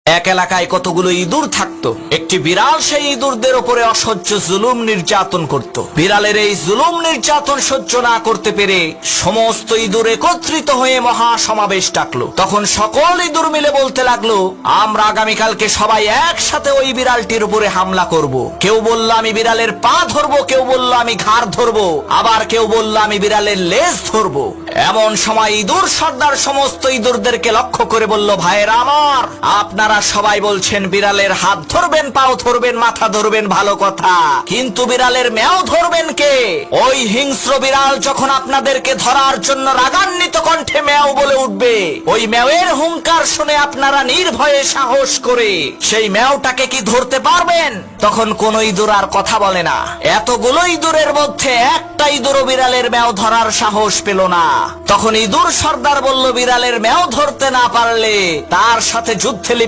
এক এলাকায় কতগুলো ইঁদুর থাকতো। একটি বিড়াল সেই ইঁদুরদের উপরে অসহ্য জুলুম নির্যাতন করত। বিড়ালের এই জুলুম নির্যাতন সহ্য না করতে পেরে সমস্ত ইঁদুর একত্রিত হয়ে মহা সমাবেশ ডাকলো। তখন সকল ইঁদুর মিলে বলতে লাগলো, আমরা আগামীকালকে সবাই একসাথে ওই বিড়ালটির উপরে হামলা করব। কেউ বলল আমি বিড়ালের পা ধরবো, কেউ বলল আমি ঘাড় ধরবো, আবার কেউ বলল আমি বিড়ালের লেজ ধরবো। এমন সময় ইঁদুর সর্দার সমস্ত ইঁদুরদেরকে লক্ষ্য করে বলল, ভাইয়েরা আমার, আপনারা সবাই বলছেন বিড়ালের হাত ধরবেন, পাও ধরবেন, মাথা ধরবেন, ভালো কথা, কিন্তু বিড়ালের ম্যাও ধরবেন কে? ওই হিংস্র বিড়াল যখন আপনাদেরকে ধরার জন্য রাগান্বিত কণ্ঠে ম্যাও বলে উঠবে, ওই ম্যাওয়ের হুঙ্কার শুনে আপনারা নির্ভয়ে সাহস করে সেই ম্যাওটাকে কি ধরতে পারবেন? তখন কোন ইঁদুর আর কথা বলে না। এতগুলো ইঁদুরের মধ্যে একটা ইঁদুরও বিড়ালের ম্যাও ধরার সাহস পেল না। তখন ইঁদুর সর্দার বলল, বিড়ালের ম্যাও ধরতে না পারলে তার সাথে যুদ্ধে